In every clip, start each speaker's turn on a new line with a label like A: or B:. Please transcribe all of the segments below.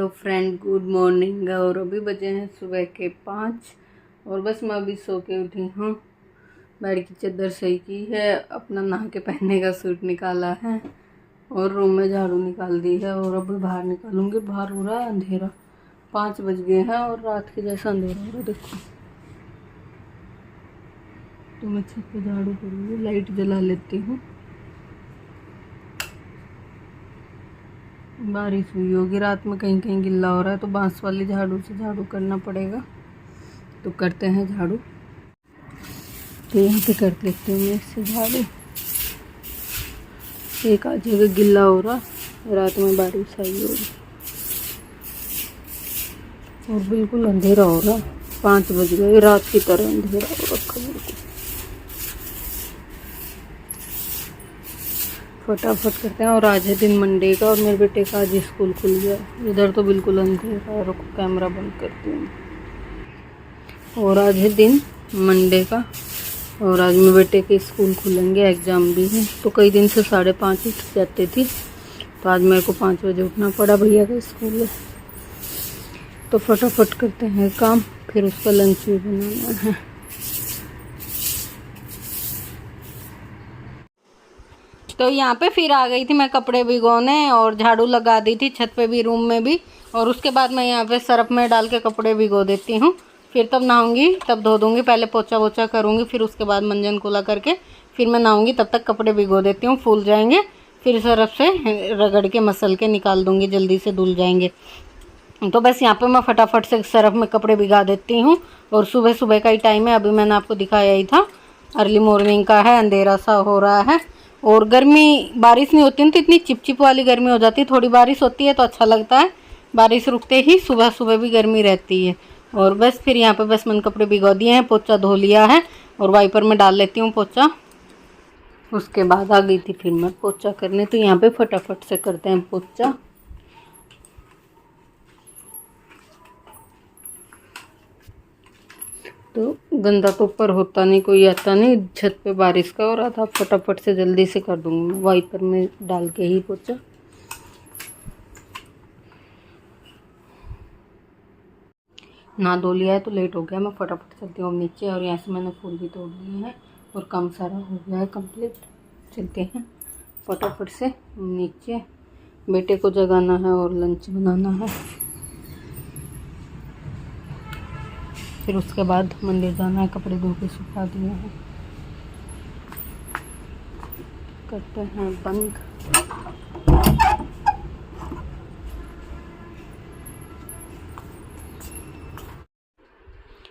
A: Hello friend, good morning. और अभी बजे हैं सुबह के 5 और बस मैं अभी सो के उठी हूँ। बेड की चादर सही की है, अपना नहा के पहनने का सूट निकाला है और रूम में झाड़ू निकाल दी है और अभी बाहर निकालूंगी। बाहर हो रहा है अंधेरा, 5 बज गए हैं और रात के जैसा अंधेरा हो रहा है। देखो तो मैं छत पे झाड़ू करूँगी, लाइट जला लेती हूँ। बारिश हुई होगी रात में, कहीं कहीं गिल्ला हो रहा है तो बांस वाली झाड़ू से झाड़ू करना पड़ेगा। तो करते हैं झाड़ू। तो यहाँ पे कर लेती हूँ मैं इससे झाड़ू। एक आध जगह गिल्ला हो रहा, रात में बारिश आई होगी और बिल्कुल अंधेरा हो रहा। 5 बज गए, रात की तरह अंधेरा हो रखा बिल्कुल। फटाफट करते हैं। और आज है दिन मंडे का और मेरे बेटे का आज स्कूल खुल गया। इधर तो बिल्कुल अंधेरा है। रुको कैमरा बंद करती हूँ। और आज है दिन मंडे का और आज मेरे बेटे के स्कूल खुलेंगे, एग्ज़ाम भी है। तो कई दिन से 5:30 उठ जाती थी, तो आज मेरे को 5 बजे उठना पड़ा, भैया का स्कूल है। तो फटाफट करते हैं काम, फिर उसका लंच भी बनाना है। तो यहाँ पे फिर आ गई थी मैं कपड़े भिगोने और झाड़ू लगा दी थी छत पे भी, रूम में भी। और उसके बाद मैं यहाँ पे सर्फ में डाल के कपड़े भिगो देती हूँ, फिर तब नहाऊंगी, तब धो दूँगी। पहले पोछा वोछा करूँगी, फिर उसके बाद मंजन कुला करके फिर मैं नहाऊंगी। तब तक कपड़े भिगो देती हूँ, फूल जाएंगे, फिर सर्फ से रगड़ के मसल के निकाल दूँगी, जल्दी से धुल जाएंगे। तो बस यहाँ पे मैं फटाफट से सर्फ में कपड़े भिगा देती हूँ। और सुबह सुबह का ही टाइम है, अभी मैंने आपको दिखाया ही था, अर्ली मॉर्निंग का है, अंधेरा सा हो रहा है। और गर्मी, बारिश नहीं होती ना तो इतनी चिपचिप वाली गर्मी हो जाती है। थोड़ी बारिश होती है तो अच्छा लगता है, बारिश रुकते ही सुबह सुबह भी गर्मी रहती है। और बस फिर यहाँ पे बस मैंने कपड़े भिगो दिए हैं, पोछा धो लिया है और वाइपर में डाल लेती हूँ पोछा। उसके बाद आ गई थी फिर मैं पोछा करने। तो यहाँ पे फटाफट से करते हैं पोछा। तो गंदा तो ऊपर होता नहीं, कोई आता नहीं, छत पे बारिश का हो रहा था, फटाफट से जल्दी से कर दूँगी मैं वाइपर में डाल के ही पोछा। ना धो लिया है तो लेट हो गया, मैं फटाफट चलती हूँ नीचे। और यहाँ से मैंने फूल भी तोड़ लिए हैं और काम सारा हो गया है कंप्लीट। चलते हैं फटाफट से नीचे, बेटे को जगाना है और लंच बनाना है। फिर उसके बाद मंदिर जाना है, कपड़े धो के सुखा दिए हैं। करते हैं बंद।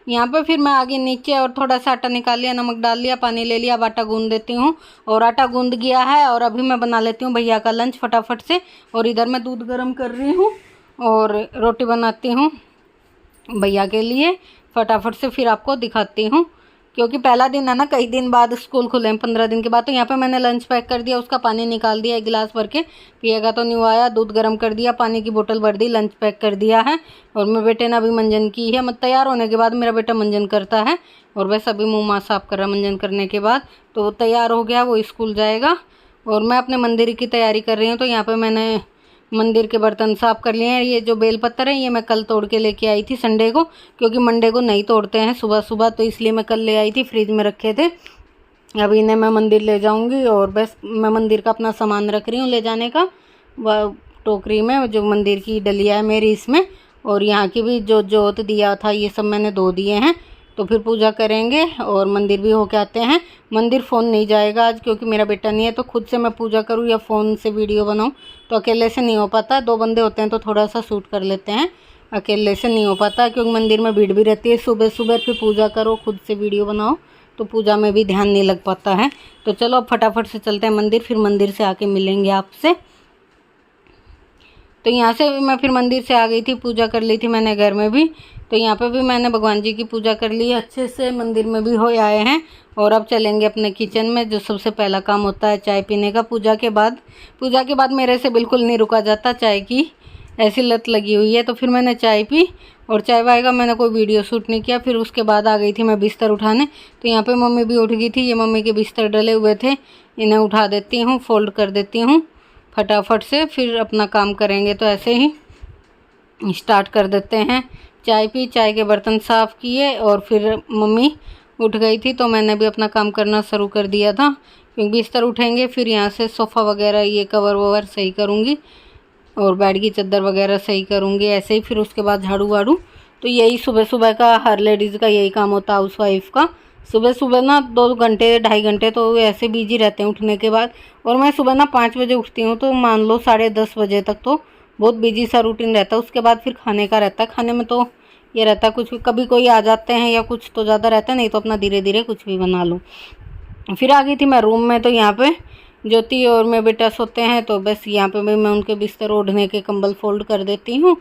A: यहाँ पे फिर मैं आगे नीचे और थोड़ा सा आटा निकाल लिया, नमक डाल लिया, पानी ले लिया, अब आटा गूंद देती हूँ। और आटा गूंद गया है और अभी मैं बना लेती हूँ भैया का लंच फटाफट से। और इधर मैं दूध गर्म कर रही हूँ और रोटी बनाती हूँ भैया के लिए फटाफट से, फिर आपको दिखाती हूँ। क्योंकि पहला दिन है ना, कई दिन बाद स्कूल खुले हैं, 15 दिन के बाद। तो यहाँ पे मैंने लंच पैक कर दिया, उसका पानी निकाल दिया, 1 गिलास भर के पिएगा तो नहीं आया। दूध गर्म कर दिया, पानी की बोतल भर दी, लंच पैक कर दिया है। और मेरे बेटे ने अभी मंजन की है, मत तैयार होने के बाद मेरा बेटा मंजन करता है। और बस अभी मुँह माँ साफ़ कर रहा है मंजन करने के बाद, तो वो तैयार हो गया, वो स्कूल जाएगा। और मैं अपने मंदिर की तैयारी कर रही हूँ। तो यहाँ पर मैंने मंदिर के बर्तन साफ़ कर लिए हैं। ये जो बेलपत्र है ये मैं कल तोड़ के लेके आई थी संडे को, क्योंकि मंडे को नहीं तोड़ते हैं सुबह सुबह, तो इसलिए मैं कल ले आई थी, फ्रिज में रखे थे। अभी इन्हें मैं मंदिर ले जाऊंगी और बस मैं मंदिर का अपना सामान रख रही हूँ ले जाने का, वह टोकरी में, जो मंदिर की डलिया है मेरी इसमें। और यहाँ की भी जो जोत दिया था ये सब मैंने धो दिए हैं। तो फिर पूजा करेंगे और मंदिर भी होके आते हैं। मंदिर फ़ोन नहीं जाएगा आज, क्योंकि मेरा बेटा नहीं है, तो खुद से मैं पूजा करूँ या फ़ोन से वीडियो बनाऊँ तो अकेले से नहीं हो पाता। 2 बंदे होते हैं तो थोड़ा सा शूट कर लेते हैं, अकेले से नहीं हो पाता, क्योंकि मंदिर में भीड़ भी रहती है सुबह सुबह। फिर पूजा करो, खुद से वीडियो बनाओ, तो पूजा में भी ध्यान नहीं लग पाता है। तो चलो अब फटाफट से चलते हैं मंदिर, फिर मंदिर से आके मिलेंगे आपसे। तो यहाँ से मैं फिर मंदिर से आ गई थी, पूजा कर ली थी मैंने घर में भी। तो यहाँ पे भी मैंने भगवान जी की पूजा कर ली है अच्छे से, मंदिर में भी हो आए हैं। और अब चलेंगे अपने किचन में, जो सबसे पहला काम होता है चाय पीने का। पूजा के बाद मेरे से बिल्कुल नहीं रुका जाता, चाय की ऐसी लत लगी हुई है। तो फिर मैंने चाय पी और चाय वाय का मैंने कोई वीडियो शूट नहीं किया। फिर उसके बाद आ गई थी मैं बिस्तर उठाने। तो यहाँ पे मम्मी भी उठ गई थी, ये मम्मी के बिस्तर डले हुए थे, इन्हें उठा देती हूँ, फोल्ड कर देती हूँ फटाफट से, फिर अपना काम करेंगे। तो ऐसे ही स्टार्ट कर देते हैं। चाय पी, चाय के बर्तन साफ़ किए और फिर मम्मी उठ गई थी तो मैंने भी अपना काम करना शुरू कर दिया था, क्योंकि बिस्तर उठेंगे फिर यहाँ से सोफ़ा वगैरह ये कवर ववर सही करूँगी और बेड की चादर वगैरह सही करूँगी ऐसे ही। फिर उसके बाद झाड़ू वाड़ू, तो यही सुबह सुबह का हर लेडीज़ का यही काम होता है, हाउसवाइफ का। सुबह सुबह ना 2 घंटे 2.5 घंटे तो ऐसे बिजी रहते हैं उठने के बाद। और मैं सुबह ना 5 बजे उठती हूँ, तो मान लो 10:30 बजे तक तो बहुत बिजी सा रूटीन रहता है। उसके बाद फिर खाने का रहता है, खाने में तो ये रहता है कुछ भी, कभी कोई आ जाते हैं या कुछ तो ज़्यादा रहता है, नहीं तो अपना धीरे धीरे कुछ भी बना लूँ। फिर आ गई थी मैं रूम में, तो यहाँ पे ज्योति और मैं बेटा सोते हैं, तो बस यहाँ पे भी मैं उनके बिस्तर ओढ़ने के कंबल फोल्ड कर देती हूँ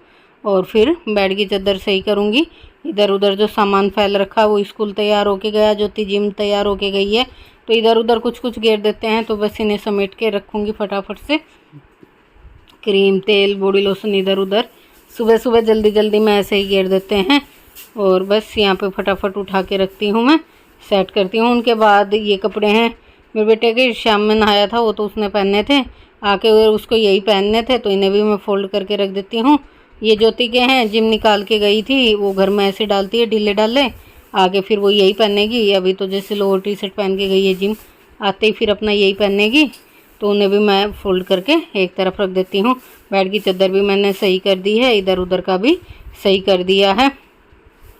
A: और फिर बेड की चादर सही करूँगी। इधर उधर जो सामान फैल रखा, वो स्कूल तैयार होके गया, ज्योति जिम तैयार होके गई है, तो इधर उधर कुछ कुछ घेर देते हैं, तो बस इन्हें समेट के रखूँगी फटाफट से। क्रीम तेल बॉडी लोशन इधर उधर सुबह सुबह जल्दी जल्दी में ऐसे ही घेर देते हैं, और बस यहाँ पे फटाफट उठा के रखती हूँ, मैं सेट करती हूँ। उनके बाद ये कपड़े हैं मेरे बेटे के, शाम में नहाया था वो तो उसने पहनने थे, आके उसको यही पहनने थे, तो इन्हें भी मैं फ़ोल्ड करके रख देती हूँ। ये ज्योति के हैं, जिम निकाल के गई थी, वो घर में ऐसे डालती है ढीले ढाले, आगे फिर वो यही पहनेगी। अभी तो जैसे लोअर टी शर्ट पहन के गई है जिम, आते ही फिर अपना यही पहनेगी, तो उन्हें भी मैं फ़ोल्ड करके एक तरफ रख देती हूँ। बेड की चादर भी मैंने सही कर दी है, इधर उधर का भी सही कर दिया है।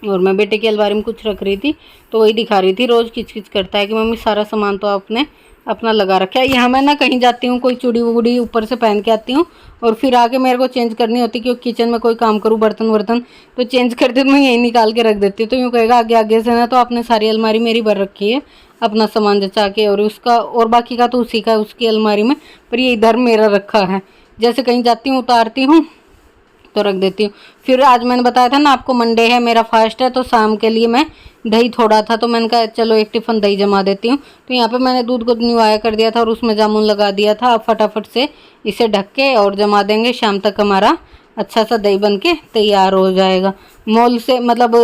A: और मैं बेटे की अलमारी में कुछ रख रही थी, तो वही दिखा रही थी, रोज़ किच करता है कि मम्मी सारा सामान तो आपने अपना लगा रखा है। यहाँ मैं ना कहीं जाती हूँ, कोई चूड़ी वूड़ी ऊपर से पहन के आती हूँ और फिर आके मेरे को चेंज करनी होती, क्योंकि किचन में कोई काम करूँ बर्तन वर्तन तो चेंज करती तो मैं यही निकाल के रख देती हूँ। तो यूँ कहेगा आगे आगे से ना, तो आपने सारी अलमारी मेरी भर रखी है अपना सामान जचा के, और उसका और बाकी का तो उसी का उसकी अलमारी में, पर ये इधर मेरा रखा है। जैसे कहीं जाती हूँ उतारती हूँ तो रख देती हूँ। फिर आज मैंने बताया था ना आपको मंडे है मेरा फास्ट है, तो शाम के लिए मैं दही थोड़ा था, तो मैंने कहा चलो एक टिफ़िन दही जमा देती हूँ। तो यहाँ पे मैंने दूध को निवाया कर दिया था और उसमें जामुन लगा दिया था। अब फटाफट से इसे ढक के और जमा देंगे, शाम तक हमारा अच्छा सा दही बन के तैयार हो जाएगा। मॉल से मतलब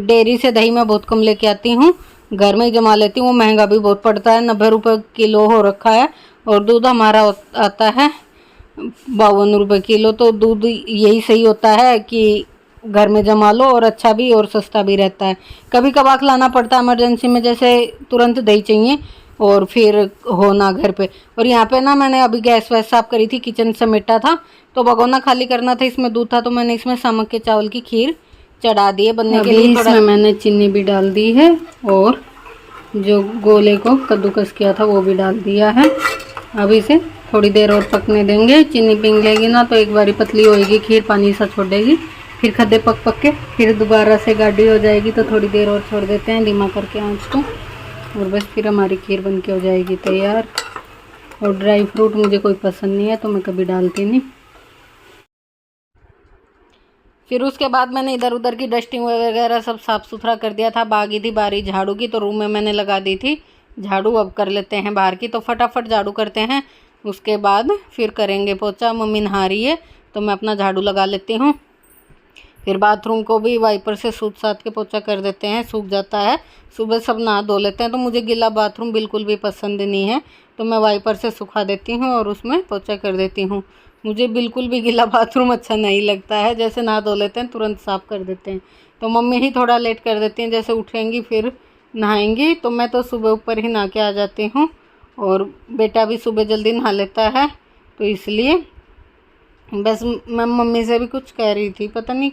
A: डेयरी से दही मैं बहुत कम लेके आती हूँ, घर में ही जमा लेती हूँ। वो महंगा भी बहुत पड़ता है, 90 रुपये किलो हो रखा है, और दूध हमारा आता है 52 रुपये किलो। तो दूध यही सही होता है कि घर में जमा लो, और अच्छा भी और सस्ता भी रहता है। कभी कभार लाना पड़ता है इमरजेंसी में, जैसे तुरंत दही चाहिए और फिर होना घर पे। और यहाँ पे ना मैंने अभी गैस वैस साफ करी थी, किचन समेटा था, तो भगोना खाली करना था, इसमें दूध था, तो मैंने इसमें सामक के चावल की खीर चढ़ा दी है बनने के लिए। इसमें मैंने चीनी भी डाल दी है और जो गोले को कद्दूकस किया था वो भी डाल दिया है। अब इसे थोड़ी देर और पकने देंगे, चीनी पिघल लेगी ना तो एक बारी पतली होएगी खीर, पानी सा छोड़ देगी, फिर खद्दे पक पक के फिर दोबारा से गाढ़ी हो जाएगी। तो थोड़ी देर और छोड़ देते हैं धीमा करके आंच को, और बस फिर हमारी खीर बन के हो जाएगी तैयार। और ड्राई फ्रूट मुझे कोई पसंद नहीं है, तो मैं कभी डालती नहीं। फिर उसके बाद मैंने इधर उधर की डस्टिंग वगैरह सब साफ़ सुथरा कर दिया था। बागी थी बारी झाड़ू की, तो रूम में मैंने लगा दी थी झाड़ू। अब कर लेते हैं बाहर की, तो फटाफट झाड़ू करते हैं, उसके बाद फिर करेंगे पोछा। मम्मी नहा रही है तो मैं अपना झाड़ू लगा लेती हूँ। फिर बाथरूम को भी वाइपर से सूत साथ के पोछा कर देते हैं, सूख जाता है। सुबह सब नहा धो लेते हैं, तो मुझे गीला बाथरूम बिल्कुल भी पसंद नहीं है, तो मैं वाइपर से सुखा देती हूँ और उसमें पोछा कर देती हूँ। मुझे बिल्कुल भी गीला बाथरूम अच्छा नहीं लगता है, जैसे नहा धो लेते हैं तुरंत साफ़ कर देते हैं। तो मम्मी ही थोड़ा लेट कर देती हैं, जैसे उठेंगी फिर नहाएंगी, तो मैं तो सुबह ऊपर ही नहा के आ जाती हूँ, और बेटा भी सुबह जल्दी नहा लेता है, तो इसलिए बस मैं मम्मी से भी कुछ कह रही थी, पता नहीं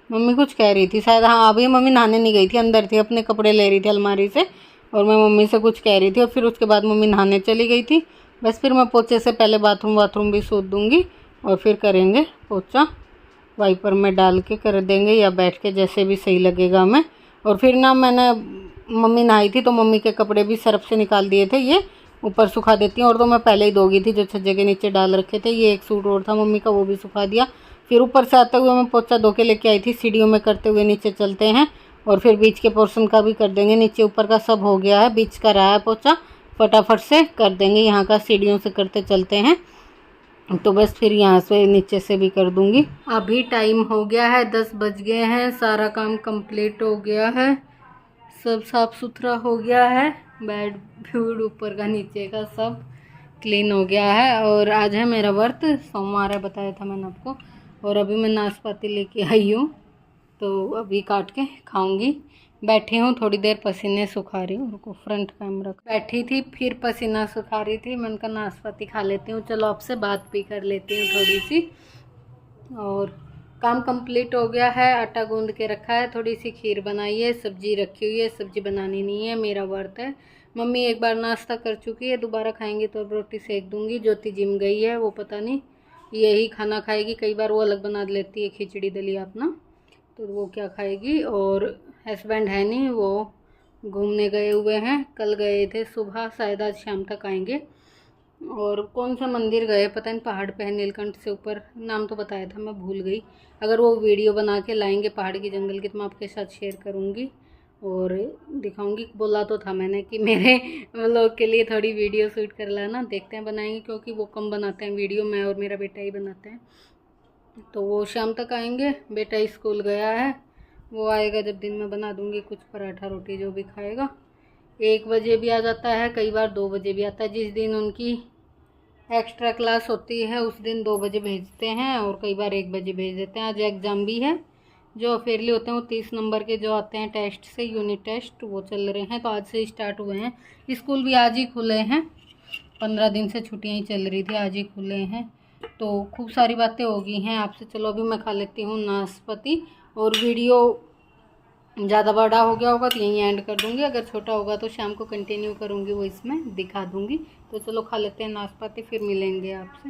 A: मम्मी कुछ कह रही थी शायद, हाँ अभी मम्मी नहाने नहीं गई थी, अंदर थी, अपने कपड़े ले रही थी अलमारी से, और मैं मम्मी से कुछ कह रही थी, और फिर उसके बाद मम्मी नहाने चली गई थी। बस फिर मैं पोछे से पहले बाथरूम भी सूत दूँगी, और फिर करेंगे पोछा, वाइपर में डाल के कर देंगे या बैठ के, जैसे भी सही लगेगा हमें। और फिर ना मैंने मम्मी नहाई थी तो मम्मी के कपड़े भी सर्फ से निकाल दिए थे, ये ऊपर सुखा देती हूँ, और तो मैं पहले ही धोगी थी जो छज्जे के नीचे डाल रखे थे। ये एक सूट और था मम्मी का, वो भी सुखा दिया। फिर ऊपर से आते हुए मैं पोछा धो के लेके आई थी, सीढ़ियों में करते हुए नीचे चलते हैं, और फिर बीच के पोर्शन का भी कर देंगे। नीचे ऊपर का सब हो गया है, बीच का रहा है पोछा, फटाफट से कर देंगे। यहाँ का सीढ़ियों से करते चलते हैं, तो बस फिर यहाँ से नीचे से भी कर दूँगी। अभी टाइम हो गया है 10 बज गए हैं, सारा काम कंप्लीट हो गया है, सब साफ़ सुथरा हो गया है, बेड फ्यूड ऊपर का नीचे का सब क्लीन हो गया है। और आज है मेरा व्रत, सोमवार है, बताया था मैंने आपको। और अभी मैं नाशपाती लेके आई हूँ, तो अभी काट के खाऊंगी। बैठी हूँ थोड़ी देर, पसीने सुखा रही हूँ। रुको, फ्रंट कैमरा बैठी थी, फिर पसीना सुखा रही थी। मैंने कहा नाशपाती खा लेती हूँ, चलो आपसे बात भी कर लेती हूँ थोड़ी सी। और काम कंप्लीट हो गया है, आटा गूंद के रखा है, थोड़ी सी खीर बनाई है, सब्जी रखी हुई है। सब्जी बनानी नहीं है, मेरा व्रत है। मम्मी एक बार नाश्ता कर चुकी है, दोबारा खाएंगी तो अब रोटी सेक दूंगी। ज्योति जिम गई है, वो पता नहीं यही खाना खाएगी। कई बार वो अलग बना लेती है खिचड़ी दलिया अपना, तो वो क्या खाएगी। और हस्बैंड है नहीं, वो घूमने गए हुए हैं, कल गए थे सुबह, शायद आज शाम तक आएंगे। और कौन सा मंदिर गए पता नहीं, पहाड़ पे है नीलकंठ से ऊपर, नाम तो बताया था, मैं भूल गई। अगर वो वीडियो बना के लाएंगे पहाड़ की जंगल की तो मैं आपके साथ शेयर करूँगी और दिखाऊंगी। बोला तो था मैंने कि मेरे लोग के लिए थोड़ी वीडियो शूट कर लाना, देखते हैं बनाएंगे, क्योंकि वो कम बनाते हैं वीडियो, मैं और मेरा बेटा ही बनाते हैं। तो वो शाम तक आएंगे, बेटा स्कूल गया है, वो आएगा जब दिन में बना दूँगी कुछ पराठा रोटी जो भी खाएगा। 1 बजे भी आ जाता है, कई बार 2 बजे भी आता है। जिस दिन उनकी एक्स्ट्रा क्लास होती है उस दिन 2 बजे भेजते हैं और कई बार 1 बजे भेज देते हैं। आज एग्ज़ाम भी है, जो अफेयरली होते हैं वो 30 नंबर के जो आते हैं टेस्ट से, यूनिट टेस्ट, वो चल रहे हैं। तो आज से स्टार्ट हुए हैं, स्कूल भी आज ही खुले हैं। 15 दिन से छुट्टियाँ ही चल रही थी, आज ही खुले हैं। तो खूब सारी बातें हो गई हैं आपसे। चलो अभी मैं खा लेती हूँ नाशपाती, और वीडियो ज़्यादा बड़ा हो गया होगा तो यहीं एंड कर दूँगी, अगर छोटा होगा तो शाम को कंटिन्यू करूँगी, वो इसमें दिखा दूँगी। तो चलो खा लेते हैं नाशपाती, फिर मिलेंगे आपसे।